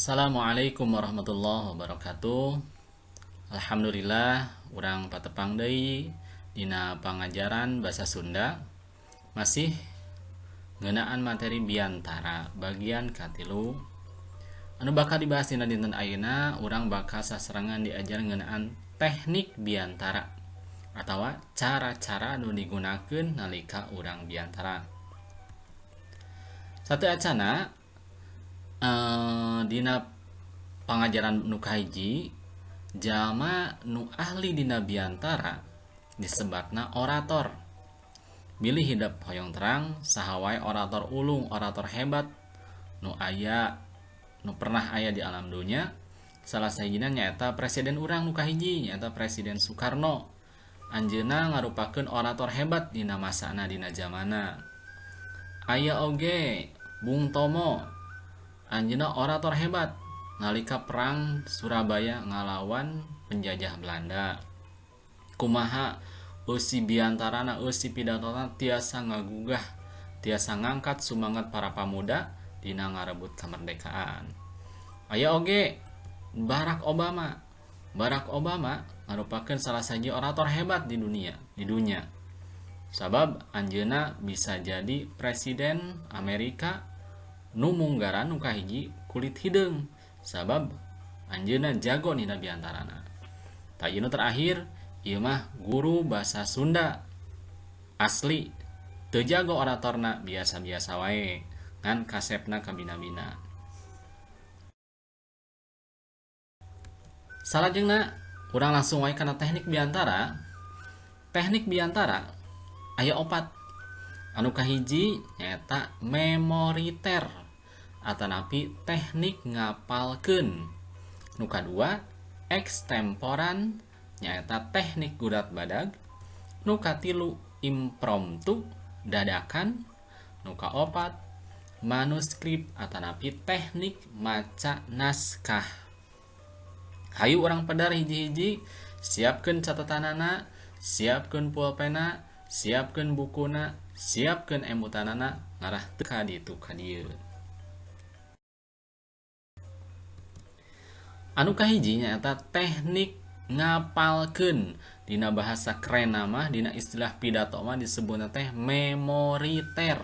Assalamualaikum warahmatullahi wabarakatuh. Alhamdulillah urang patepang deui dina pangajaran basa Sunda masih ngeunaan materi biantara bagian katilu. Anu bakal dibahas dina dinten ayeuna urang bakal sasarangan diajar ngeunaan teknik biantara atawa cara-cara anu digunakeun nalika urang biantara. Satu acana dina pangajaran nu kahiji jalma nu ahli dina biantara disebatna orator. Bilih hidup hoyong terang saha wae orator ulung, orator hebat nu pernah aya di alam dunya. Salah sahijina nyaeta presiden urang nu kahiji nyaeta Presiden Soekarno. Anjeunna ngarupakeun orator hebat dina masana dina zamana. Aya oge Bung Tomo, anjeunna orator hebat nalika perang Surabaya ngalawan penjajah Belanda. Kumaha eusi biantarana, eusi pidatona tiasa ngagugah, tiasa ngangkat sumangat para pamuda dina ngarebut kamerdekaan. Aya oge Barack Obama. Barack Obama ngarupakeun salah sahiji orator hebat di dunya. Sabab anjeunna bisa jadi presiden Amerika nu munggaran nu kahiji kulit hideung, sabab anjeunna jago dina biantarana. Ta ieu terakhir ieu mah guru basa Sunda asli, teu jago oratorna, biasa-biasa wae ngan kasepna kabina-bina. Salajengna urang langsung wae kana teknik biantara. Teknik biantara aya 4. Anu kahiji nyaeta memoriter atanapi teknik ngapalkeun. Nu kadua ekstemporan nyaeta teknik gurat badag. Nu katilu impromptu dadakan. Nu kaopat manuskrip atanapi teknik maca naskah. Hayu urang pedar hiji-hiji siapkeun catatanana, siapkeun pulpena, siapkeun bukuna, siapkeun emutanana, ngarah teu ka ditu ka dieu. Anu kahiji nyaeta teknik ngapalkeun. Dina bahasa keren mah dina istilah pidato mah disebutna teh memoriter.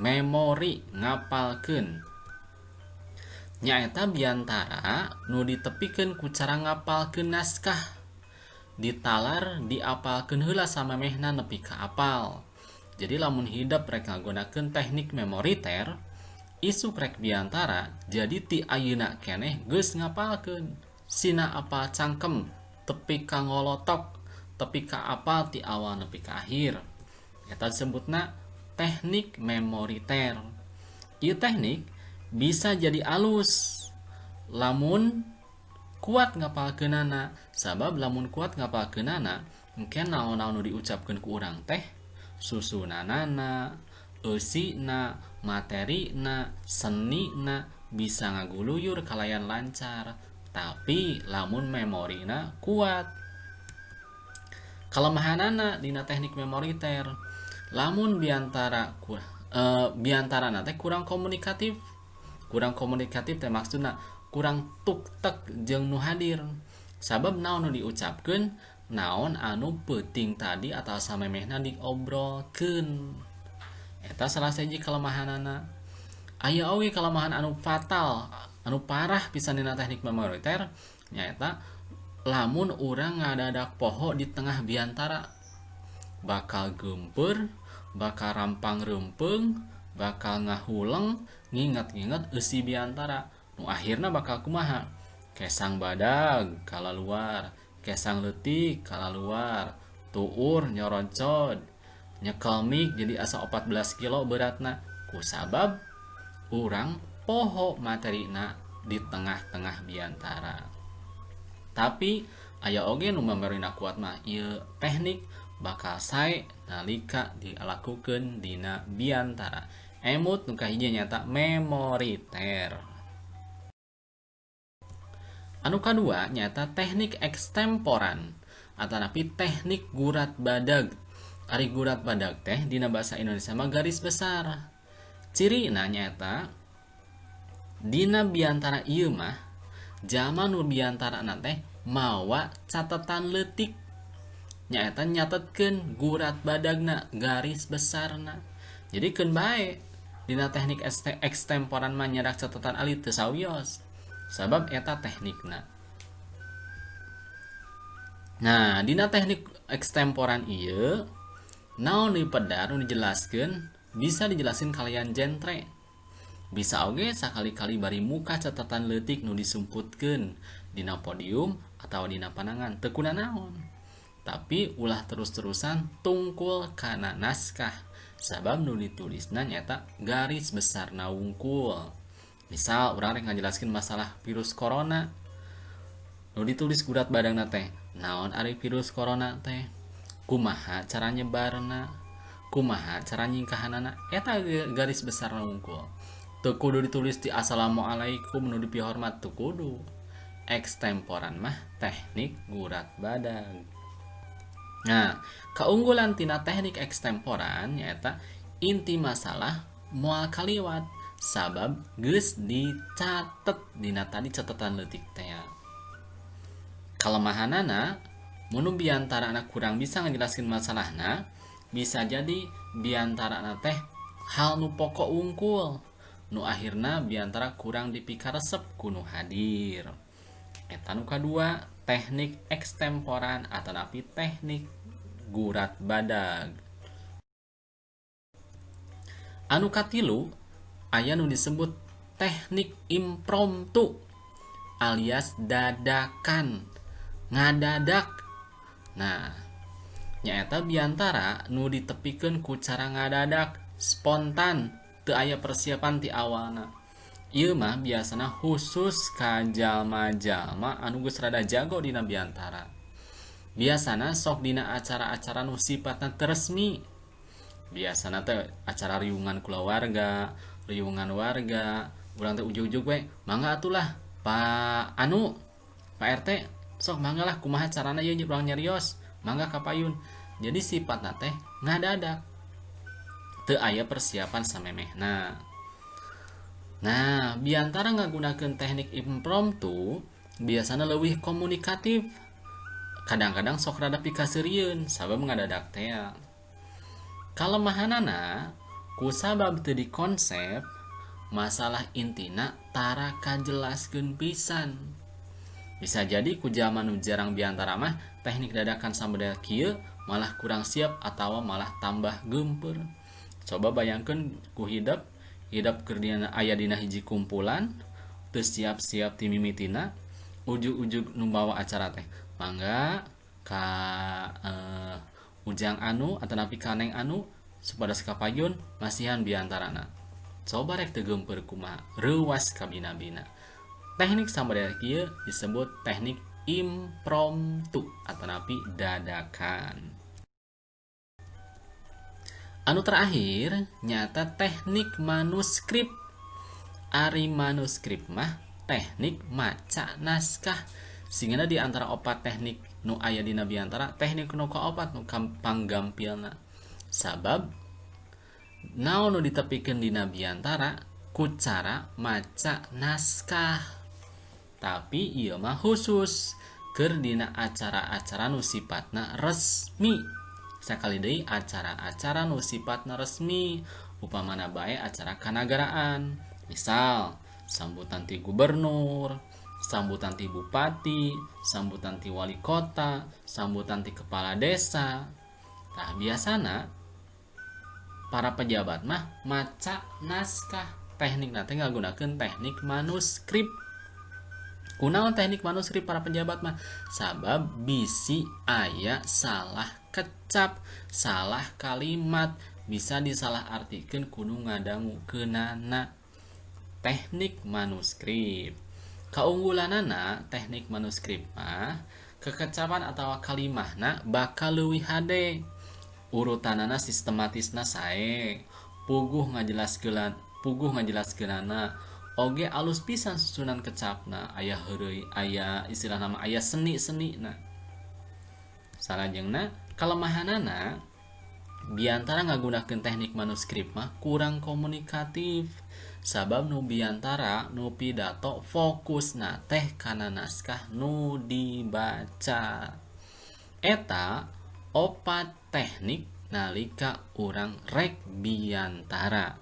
Memori ngapalkeun. Nyaeta biantara nu ditepikeun ku cara ngapalkeun naskah. Ditalar diapalkeun heula samemehna nepi ka apal. Jadi lamun hidup rek ngagunakeun teknik memoriter, isuk rek biantara, jadi ti ayeuna keneh geus ngapalkeun. Sina apal cangkem, tepi ka ngolotok, tepi ka apal ti awal nepi ka akhir. Eta disebutna teknik memoriter. Ieu teknik bisa jadi alus lamun kuat ngapalkeunana, sabab lamun kuat ngapalkeunana engke naon-naon nu diucapkeun ku urang teh susunanana, eusina, materina, senina bisa ngaguluyur kalayan lancar. Tapi lamun memorina kuat. Kelemahanana dina teknik memoriter, lamun biantarana teh kurang komunikatif. Kurang komunikatif teh maksudna kurang tuktek jeung nu hadir. Sabab naon nu diucapkeun, naon anu penting tadi atau samemehna diobrolkeun. Eta salah sahiji kelemahanana. Aya oge kelemahan anu fatal, anu parah pisan dina teknik memoriter nyaeta lamun urang ngadadak poho di tengah biantara. Bakal geumpeur, bakal rampang reumpeung, bakal ngahuleng, nginget-nginget eusi biantara. Nu akhirna bakal kumaha? Kesang badag kalaluar, kesang leutik kalaluar, tuur nyoroncod, nyekel mik jadi asa 14 kilo beratna. Kusabab urang poho materina di tengah-tengah biantara. Tapi aya oge nu memorina kuat mah ieu teknik bakal sae nalika dilakukeun dina biantara. Emut nu kahiji nyata memoriter. Anu kadua nyata teknik ekstemporan atanapi teknik gurat badag. Ari gurat badag teh dina bahasa Indonesia mah garis besar. Cirina nyata Dina biantara ieu mah jalma nu biantara teh mawa catatan leutik nyaeta nyatetkeun gurat badagna garis besarna. Jadi keun bae dina teknik ekstemporan mah nyerak catatan alit teu sawios sabab eta teknikna. Nah, dina teknik ekstemporan ieu naon deui pedar nu dijelaskeun bisa dijelaskeun kalian jentre. Bisa oge sakali-kali bari muka catatan leutik nu disumputkeun dina podium atau dina panangan teu kunaon. Tapi ulah terus-terusan tungkul kana naskah sabab nu ditulisna nyata garis besarna wungkul. Misal urang rek ngajelaskeun masalah virus corona nu ditulis gurat badangna teh naon ari virus corona teh, kumaha cara nyebarna, kumaha cara nyingkahanana, eta garis besarna wungkul. Teu kudu ditulis di assalamualaikum nu dipihormat, teu kudu. Ekstemporan mah teknik gurat badag. Nah, keunggulan tina teknik ekstemporan nyaeta inti masalah moal kaliwat sabab geus dicatet dina tadi catatan leutik teh. Kalemahanana mun biantarana kurang bisa ngajelaskeun masalahna, bisa jadi biantarana teh hal nu pokok wungkul nu akhirna biantara kurang dipikaresep ku nu hadir. Eta nu kadua teknik ekstemporan atau napi teknik gurat badag. Anu katilu aya nu disebut teknik impromptu alias dadakan, ngadadak. Nah, nyaeta biantara nu ditepikeun ku cara ngadadak, spontan, teu aya persiapan ti awalna. Ieu mah biasana khusus ka jalma-jalma anu geus rada jago dina biantara. Biasana sok dina acara-acara nu sifatna teu resmi. Biasana teh acara riungan kulawarga, riungan warga, urang teh ujug-ujug we, mangga atulah Pak anu, Pak RT, sok mangga lah kumaha carana ieu urang nyarios, mangga kapayun. Jadi sifatna teh ngadadak. Teu aya persiapan samemehna. Nah, biantara ngagunakeun teknik impromptu biasana leuwih komunikatif. Kadang-kadang sok rada pikaseurieun sabab ngadadak teh. Kalemahanana kusabab teu dikonsep, masalah intina tara kajelaskeun pisan. Bisa jadi ku jalma nu jarang biantara mah teknik dadakan sabada kieu malah kurang siap atawa malah tambah geumpeur. Coba bayangkeun ku hidup keur dina aya dina hiji kumpulan teu siap-siap ti mimitina, ujug-ujug nu bawa acara teh mangga ka ujang anu atau napi ka neng anu supados kapayun masihan biantarana. Coba rek teu geumpeur kumaha, reuwas ka bina-bina. Teknik sabada kieu disebut teknik impromptu atau napi dadakan. Anu terakhir nyata teknik manuskrip. Ari manuskrip mah teknik maca naskah. Sehingga di antara opat teknik nu aya dina biantara teknik nu kaopat nu panggampilna. Sabab naon nu ditepikeun dina biantara ku cara maca naskah. Tapi ieu mah khusus keur dina acara-acara nu sifatna resmi. Sakali deui acara-acara nu sifatna resmi, upamana bae acara kanagaraan. Misal, sambutan ti gubernur, sambutan ti bupati, sambutan ti wali kota, sambutan ti kepala desa. Tah biasana para pejabat mah maca naskah. Teknik teh ngagunakeun teknik manuskrip. Kunaon teknik manuskrip para pejabat mah? Sabab bisi aya salah kecap, salah kalimat, bisa disalah artikeun kudu ngadangukeunana. Teknik manuskrip. Kaunggulanana teknik manuskrip mah kekecapan atau kalimahna bakal leuwih hade. Urutanana sistematisna sae. Puguh ngajelaskeunana. Oge alus pisan susunan kecapna, aya heureuy, aya istilah nama aya seni-senina. Salajengna kalemahanana biantara ngagunakeun teknik manuskrip mah kurang komunikatif. Sabab nu biantara nu pidato fokusna teh kana naskah nu dibaca. Eta opat teknik nalika urang rek biantara.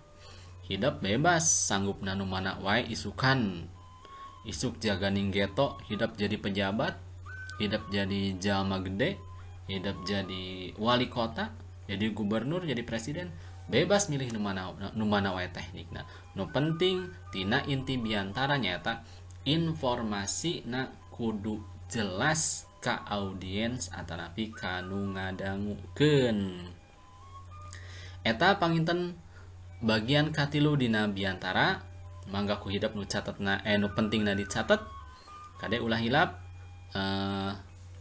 Hidup bebas sanggup nanu mana wae isukan. Isuk jaga ninggeto hidup jadi pejabat, hidup jadi jalma gede, hidup jadi wali kota, jadi gubernur, jadi presiden, bebas milih nu mana wae teknikna. Nu penting tina inti biantara nyata informasi na kudu jelas ka audiens atanapi ka nu ngadangukeun. Eta panginten bagian katilu dina biantara. Mangga ku hidup nu catetna nu pentingna dicatet kade ulah hilap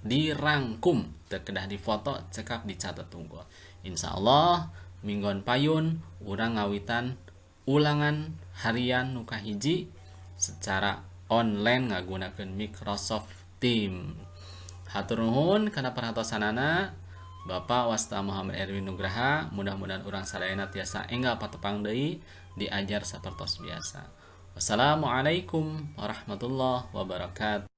dirangkum teu kedah difoto cekap dicatet tunggul. Insyaallah minggon payun urang ngawitan ulangan harian nu kahiji secara online ngagunakeun Microsoft Teams. Hatur nuhun kana paratosanana. Bapak Wasta Muhammad Erwin Nugraha, mudah-mudahan urang sadayana tiasa enggal patepang deui diajar sapertos biasa. Wassalamualaikum warahmatullahi wabarakatuh.